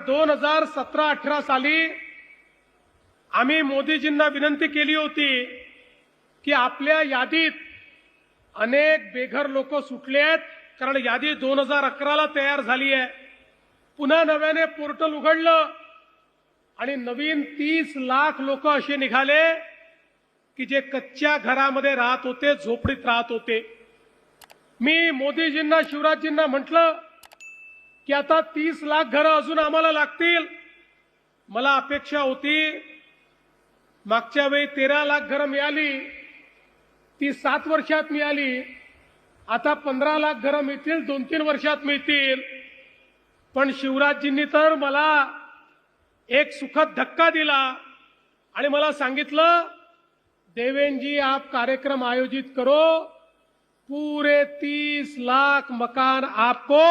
2017-18 साली आम्ही मोदीजींना विनंती केली होती की आपल्या यादीत अनेक बेघर लोक सुटले आहेत, कारण यादी 2011ला तयार झाली आहे. पुन्हा नव्याने पोर्टल उघडलं आणि नवीन 30 लाख लोक असे निघाले की जे कच्च्या घरामध्ये राहत होते, झोपडीत राहत होते. मी मोदीजींना, शिवराजजींना म्हटलं की आता 30 लाख घरं अजून आम्हाला लागतील. मला अपेक्षा होती, मागच्या वेळी 13 लाख घरं मिळाली, ती 7 वर्षात मिळाली. आता 15 लाख घरं मिळतील, 2-3 वर्षात मिळतील. पण शिवराजजींनी तर मला एक सुखद धक्का दिला आणि मला सांगितलं, देवेंद्र जी आप कार्यक्रम आयोजित करो, पूरे 30 लाख मकान आपको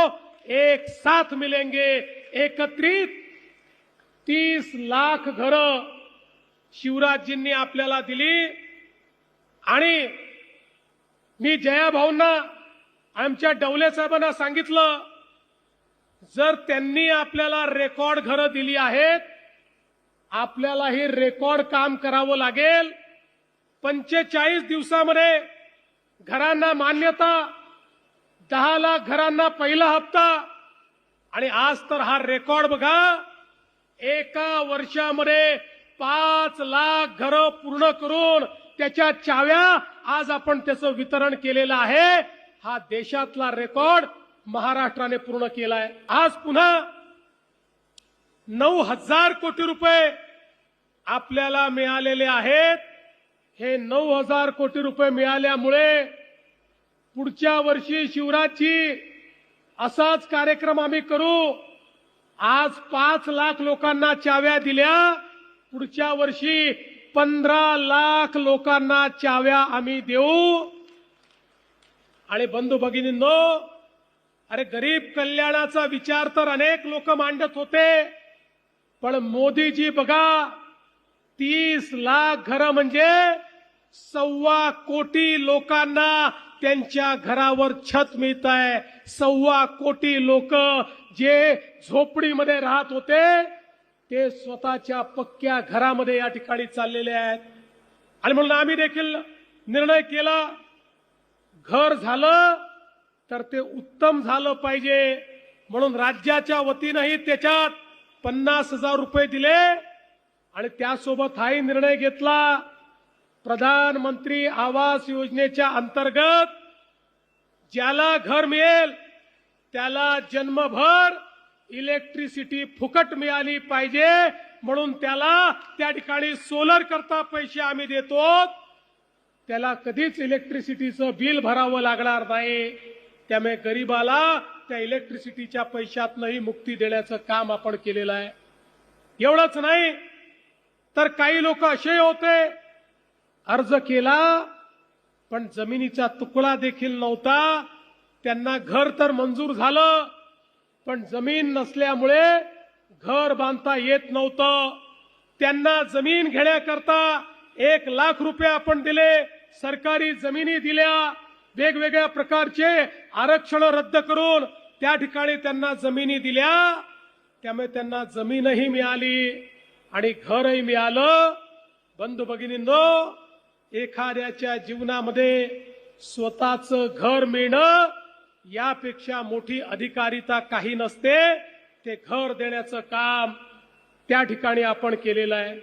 एक साथ मिलेंगे. एकत्रित 30 लाख घरं शिवराजजींनी आपल्याला दिली. आणि मी जयाभाऊंना, आमच्या डवले साहेबांना सांगितलं, जर त्यांनी आपल्याला रेकॉर्ड घरं दिली आहेत, आपल्याला हे रेकॉर्ड काम करावं लागेल. 45 दिवसामध्ये घरांना मान्यता, 10 लाख घरांना पहिला हप्ता. आणि आज तर हा रेकॉर्ड बघा, एका वर्षामध्ये 5 लाख घरं पूर्ण करून त्याच्या चाव्या आज आपण त्याचं वितरण केलेलं आहे. हा देशातला रेकॉर्ड महाराष्ट्राने पूर्ण केलाय. आज पुन्हा 9,000 कोटी रुपये आपल्याला मिळालेले आहेत. हे 9,000 कोटी रुपये मिळाल्यामुळे पुढच्या वर्षी शिवराजजी असाच कार्यक्रम आम्ही करू. आज 5 लाख लोकांना चाव्या दिल्या, पुढच्या वर्षी 15 लाख लोकांना चाव्या आम्ही देऊ. आणि बंधू भगिनींनो, अरे गरीब कल्याणाचा विचार तर अनेक लोक मांडत होते, पण मोदीजी बघा, 30 लाख घरं म्हणजे 1.25 कोटी लोकांना त्यांच्या घरावर छत मिळत आहे. 1.25 कोटी लोक जे झोपडीमध्ये राहत होते, ते स्वतःच्या पक्क्या घरामध्ये या ठिकाणी चाललेले आहेत. आणि म्हणून आम्ही देखील निर्णय केला, घर झालं तर ते उत्तम झालं पाहिजे. म्हणून राज्याच्या वतीनंही त्याच्यात 50,000 रुपये दिले. आणि त्यासोबत हाही निर्णय घेतला, प्रधानमंत्री आवास योजनेच्या अंतर्गत ज्याला घर मिळेल त्याला जन्मभर इलेक्ट्रिसिटी फुकट मिळाली पाहिजे. म्हणून त्याला त्या ठिकाणी सोलर करता पैसे आम्ही देतो. त्याला कधीच इलेक्ट्रिसिटीचं बिल भरावं लागणार नाही. त्यामुळे गरीबाला त्या इलेक्ट्रिसिटीच्या पैशातनंही मुक्ती देण्याचं काम आपण केलेलं आहे. एवढंच नाही तर काही लोक असे होते, अर्ज केला पण जमिनीचा तुकडा देखील नव्हता. त्यांना घर तर मंजूर झालं, पण जमीन नसल्यामुळे घर बांधता येत नव्हतं. त्यांना जमीन घेण्याकरता 1 लाख रुपये आपण दिले, सरकारी जमिनी दिल्या, वेगवेगळ्या प्रकारचे आरक्षण रद्द करून त्या ठिकाणी त्यांना जमिनी दिल्या. त्यामुळे त्यांना जमीनही मिळाली आणि घरही मिळालं. बंधू भगिनींनो, एखाद्याच्या जीवनामध्ये स्वतःचं घर मिळणं यापेक्षा मोठी अधिकारिता काही नसते. ते घर देण्याचं काम त्या ठिकाणी आपण केलेलं आहे.